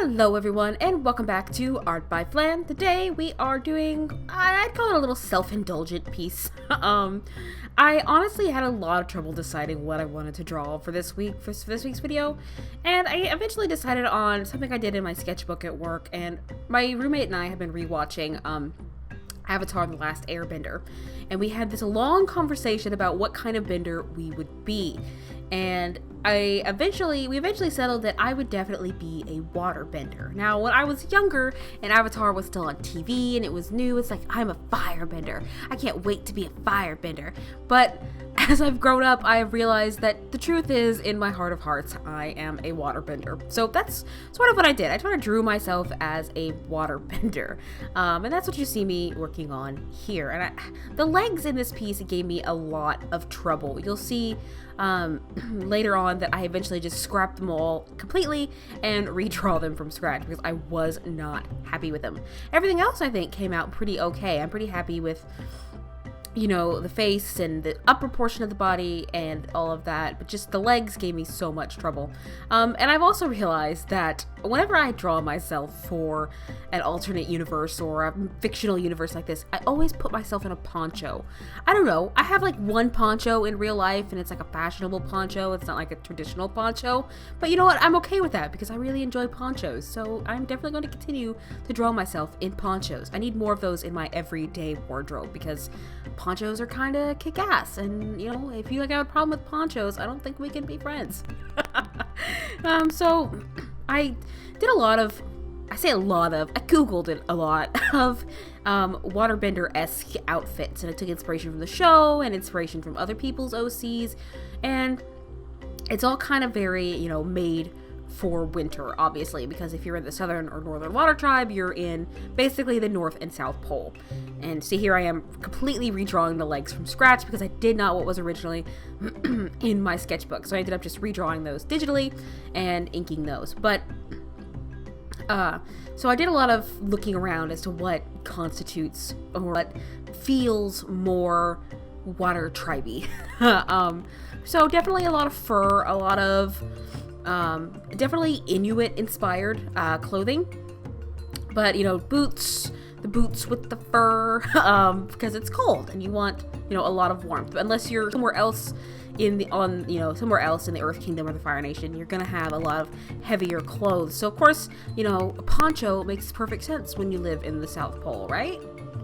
Hello everyone, and welcome back to Art by Flan. Today we are doing, I'd call it a little self-indulgent piece. I honestly had a lot of trouble deciding what I wanted to draw for this week, for this week's video, and I eventually decided on something I did in my sketchbook at work, and my roommate and I have been rewatching Avatar: The Last Airbender, and we had this long conversation about what kind of bender we would be. And we eventually settled that I would definitely be a waterbender. Now, when I was younger and Avatar was still on TV and it was new, it's like, I'm a firebender. I can't wait to be a firebender. But as I've grown up, I've realized that the truth is, in my heart of hearts, I am a waterbender. So that's sort of what I did. I sort of drew myself as a waterbender. And that's what you see me working on here. And the legs in this piece gave me a lot of trouble. You'll see later on that I eventually just scrapped them all completely and redraw them from scratch because I was not happy with them. Everything else I think came out pretty okay. I'm pretty happy with, you know, the face and the upper portion of the body and all of that, but just the legs gave me so much trouble. And I've also realized that whenever I draw myself for an alternate universe or a fictional universe like this, I always put myself in a poncho. I don't know, I have like one poncho in real life and it's like a fashionable poncho, it's not like a traditional poncho, but you know what, I'm okay with that because I really enjoy ponchos, so I'm definitely going to continue to draw myself in ponchos. I need more of those in my everyday wardrobe because ponchos are kind of kick-ass, and you know, if you have a problem with ponchos, I don't think we can be friends. So I did I googled it a lot of waterbender-esque outfits, and I took inspiration from the show and inspiration from other people's OCs, and it's all kind of very, you know, made for winter, obviously, because if you're in the southern or northern water tribe, you're in basically the North and South Pole. And see, here I am completely redrawing the legs from scratch because I did not what was originally in my sketchbook. So I ended up just redrawing those digitally and inking those. But so I did a lot of looking around as to what constitutes or what feels more water tribey. So definitely a lot of fur, a lot of definitely Inuit inspired clothing, but you know, the boots with the fur, because it's cold and you want, you know, a lot of warmth. Unless you're somewhere else somewhere else in the Earth Kingdom or the Fire Nation, you're gonna have a lot of heavier clothes. So of course, you know, a poncho makes perfect sense when you live in the South Pole, right?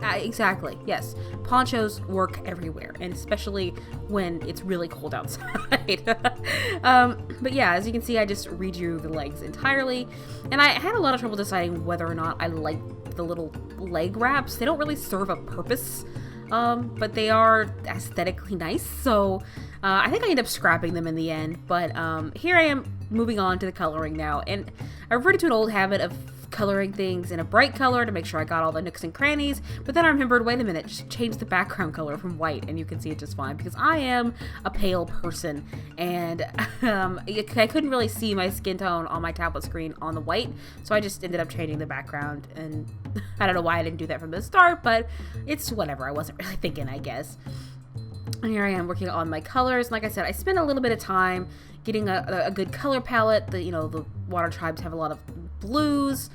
Exactly, yes. Ponchos work everywhere, and especially when it's really cold outside. But yeah, as you can see, I just redrew the legs entirely, and I had a lot of trouble deciding whether or not I liked the little leg wraps. They don't really serve a purpose, but they are aesthetically nice, so I think I ended up scrapping them in the end. But here I am moving on to the coloring now, and I reverted to an old habit of coloring things in a bright color to make sure I got all the nooks and crannies, but then I remembered, wait a minute, just change the background color from white and you can see it just fine because I am a pale person, and I couldn't really see my skin tone on my tablet screen on the white, so I just ended up changing the background, and I don't know why I didn't do that from the start, but it's whatever, I wasn't really thinking, I guess. And here I am working on my colors. Like I said, I spent a little bit of time getting a good color palette. The water tribes have a lot of blues,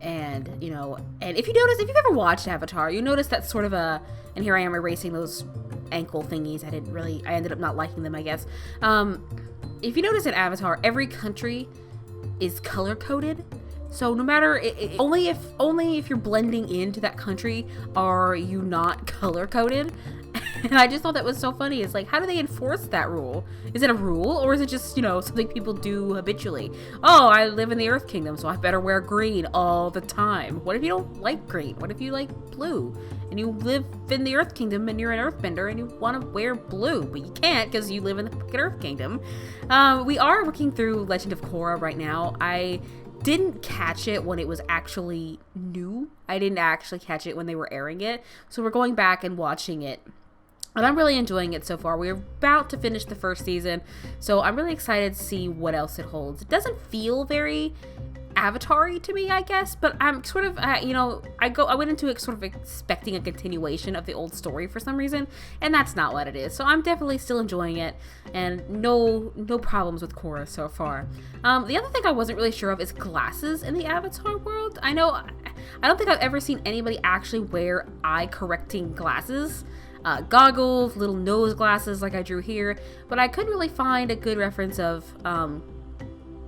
and you know, and if you've ever watched Avatar, you notice that sort of and here I am erasing those ankle thingies. I ended up not liking them, I guess. If you notice in Avatar, every country is color coded. So no matter, only if you're blending into that country are you not color coded. And I just thought that was so funny. It's like, how do they enforce that rule? Is it a rule, or is it just, you know, something people do habitually? Oh, I live in the Earth Kingdom, so I better wear green all the time. What if you don't like green? What if you like blue? And you live in the Earth Kingdom and you're an Earthbender and you want to wear blue, but you can't because you live in the Earth Kingdom. We are working through Legend of Korra right now. I didn't catch it when it was actually new. I didn't actually catch it when they were airing it. So we're going back and watching it. And I'm really enjoying it so far. We're about to finish the first season, so I'm really excited to see what else it holds. It doesn't feel very Avatar-y to me, I guess, but I'm sort of, you know, I went into it sort of expecting a continuation of the old story for some reason, and that's not what it is. So I'm definitely still enjoying it, and no problems with Korra so far. The other thing I wasn't really sure of is glasses in the Avatar world. I don't think I've ever seen anybody actually wear eye-correcting glasses. Goggles, little nose glasses like I drew here, but I couldn't really find a good reference of,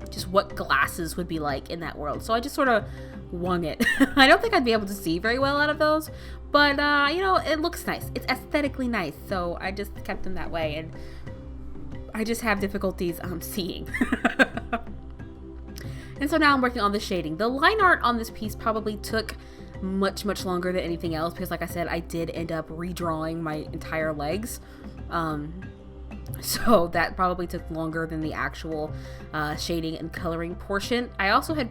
just what glasses would be like in that world. So I just sort of wung it. I don't think I'd be able to see very well out of those, but you know, it looks nice. It's aesthetically nice, so I just kept them that way, and I just have difficulties seeing. And so now I'm working on the shading. The line art on this piece probably took much longer than anything else, because like I said, I did end up redrawing my entire legs. So that probably took longer than the actual shading and coloring portion. I also had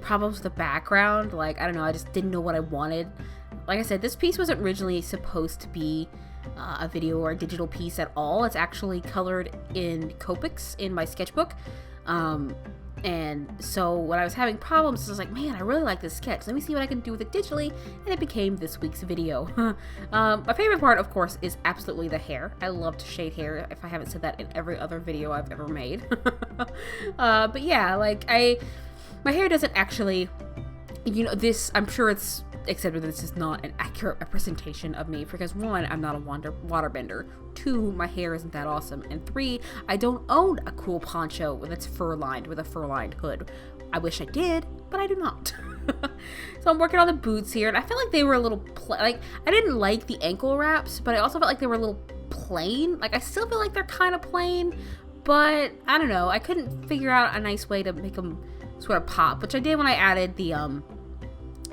problems with the background. Like, I don't know, I just didn't know what I wanted. Like I said, this piece wasn't originally supposed to be a video or a digital piece at all. It's actually colored in Copics in my sketchbook. And so when I was having problems, I was like, man, I really like this sketch. Let me see what I can do with it digitally. And it became this week's video. My favorite part, of course, is absolutely the hair. I love to shade hair, if I haven't said that in every other video I've ever made. But yeah, like my hair doesn't actually, you know, this, I'm sure it's accepted that this is not an accurate representation of me, because 1, I'm not a waterbender, 2, my hair isn't that awesome, and 3, I don't own a cool poncho that's fur-lined with a fur-lined hood. I wish I did, but I do not. So I'm working on the boots here, and I felt like they were a little like, I didn't like the ankle wraps, but I also felt like they were a little plain. Like, I still feel like they're kind of plain, but I don't know, I couldn't figure out a nice way to make them sort of pop, which I did when I added the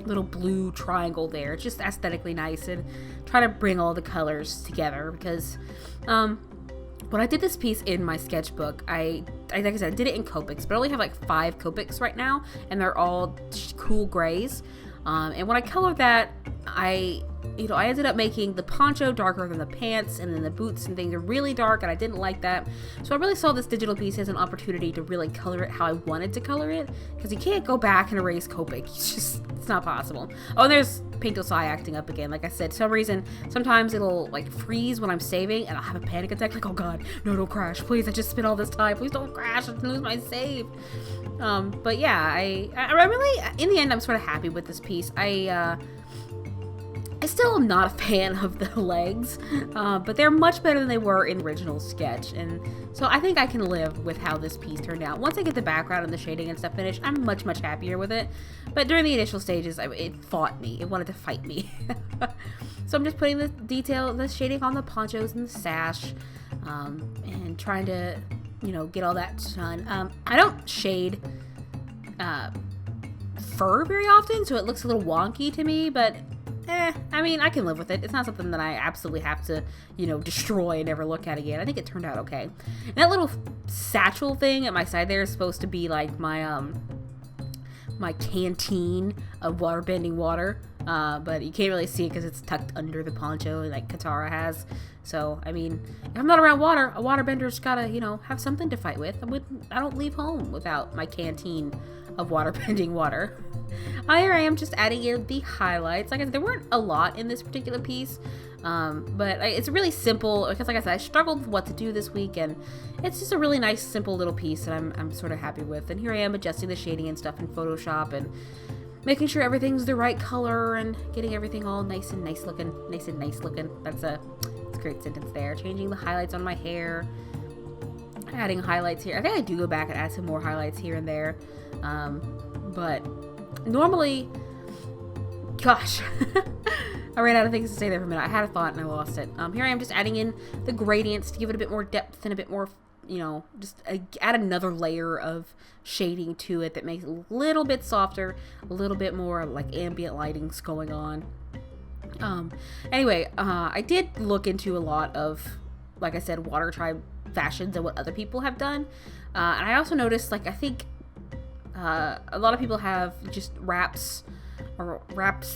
little blue triangle there. It's just aesthetically nice, and try to bring all the colors together, because when I did this piece in my sketchbook, I like I said, I did it in Copics, but I only have like 5 Copics right now, and they're all cool grays. And when I colored that, I ended up making the poncho darker than the pants, and then the boots and things are really dark, and I didn't like that. So I really saw this digital piece as an opportunity to really color it how I wanted to color it, because you can't go back and erase Copic. It's not possible. Oh, and there's Tool SAI acting up again. Like I said, for some reason, sometimes it'll like freeze when I'm saving, and I'll have a panic attack, like, oh god, no, don't crash, please, I just spent all this time, please don't crash and lose my save. But yeah, I really, in the end, I'm sort of happy with this piece. I still am not a fan of the legs, but they're much better than they were in the original sketch, and so I think I can live with how this piece turned out. Once I get the background and the shading and stuff finished, I'm much happier with it, but during the initial stages, it fought me. It wanted to fight me. So I'm just putting the shading on the ponchos and the sash, and trying to, you know, get all that done. I don't shade fur very often, so it looks a little wonky to me, but I mean, I can live with it. It's not something that I absolutely have to, you know, destroy and never look at again. I think it turned out okay. And that little satchel thing at my side there is supposed to be like my my canteen of waterbending water, but you can't really see it because it's tucked under the poncho like Katara has. So, I mean, if I'm not around water, a waterbender's gotta, you know, have something to fight with. I don't leave home without my canteen of waterbending water. Here I am just adding in the highlights. Like I said, there weren't a lot in this particular piece, but it's really simple, because like I said, I struggled with what to do this week, and it's just a really nice, simple little piece that I'm sort of happy with. And here I am adjusting the shading and stuff in Photoshop, and making sure everything's the right color, and getting everything all nice and nice looking. That's a great sentence there. Changing the highlights on my hair, adding highlights here. I think I do go back and add some more highlights here and there, but normally, gosh, I ran out of things to say there for a minute. I had a thought and I lost it. Here I am just adding in the gradients to give it a bit more depth and a bit more, you know, just add another layer of shading to it that makes it a little bit softer, a little bit more like ambient lighting's going on. Anyway, I did look into a lot of, like I said, water tribe fashions and what other people have done. And I also noticed, like, I think a lot of people have just wraps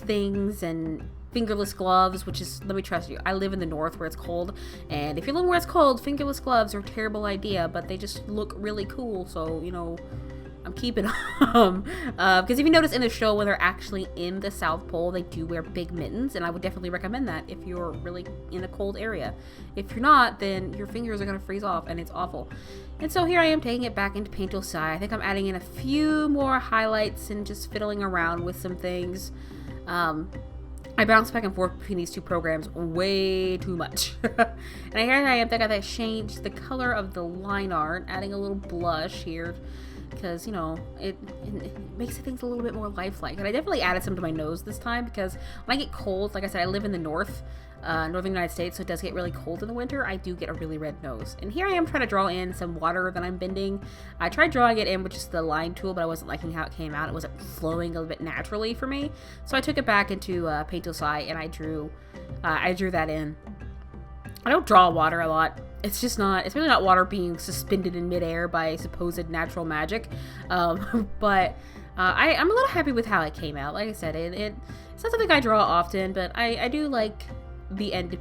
things and fingerless gloves, which is, let me trust you, I live in the north where it's cold, and if you're living where it's cold, fingerless gloves are a terrible idea, but they just look really cool, so, you know, I'm keeping them. Because if you notice in the show, when they're actually in the South Pole, they do wear big mittens, and I would definitely recommend that if you're really in a cold area. If you're not, then your fingers are going to freeze off, and it's awful. And so here I am taking it back into Paint Tool SAI. I think I'm adding in a few more highlights and just fiddling around with some things. I bounce back and forth between these two programs way too much. And here I am, I think I changed the color of the line art, adding a little blush here, because, you know, it makes things a little bit more lifelike. And I definitely added some to my nose this time, because when I get cold, like I said, I live in the northern United States, so it does get really cold in the winter. I do get a really red nose. And here I am trying to draw in some water that I'm bending. I tried drawing it in with just the line tool, but I wasn't liking how it came out. It wasn't flowing a little bit naturally for me. So I took it back into Paint Tool SAI, and I drew that in. I don't draw water a lot. It's really not water being suspended in midair by supposed natural magic. But I'm a little happy with how it came out. Like I said, it's not something I draw often, but I do like the end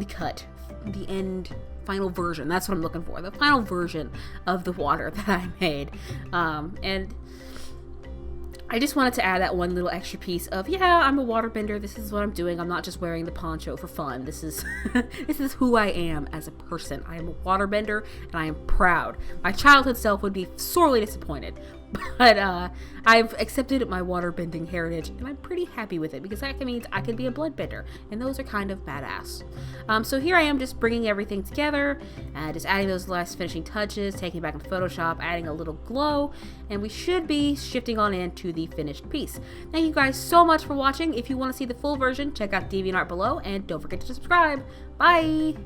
cut, the end final version. That's what I'm looking for. The final version of the water that I made. And I just wanted to add that one little extra piece of, yeah, I'm a waterbender. This is what I'm doing. I'm not just wearing the poncho for fun. This is this is who I am as a person. I am a waterbender, and I am proud. My childhood self would be sorely disappointed, but I've accepted my waterbending heritage, and I'm pretty happy with it, because that means I could be a bloodbender, and those are kind of badass. So here I am, just bringing everything together, just adding those last finishing touches, taking it back into Photoshop, adding a little glow, and we should be shifting on into the finished piece. Thank you guys so much for watching. If you want to see the full version, check out DeviantArt below, and don't forget to subscribe. Bye!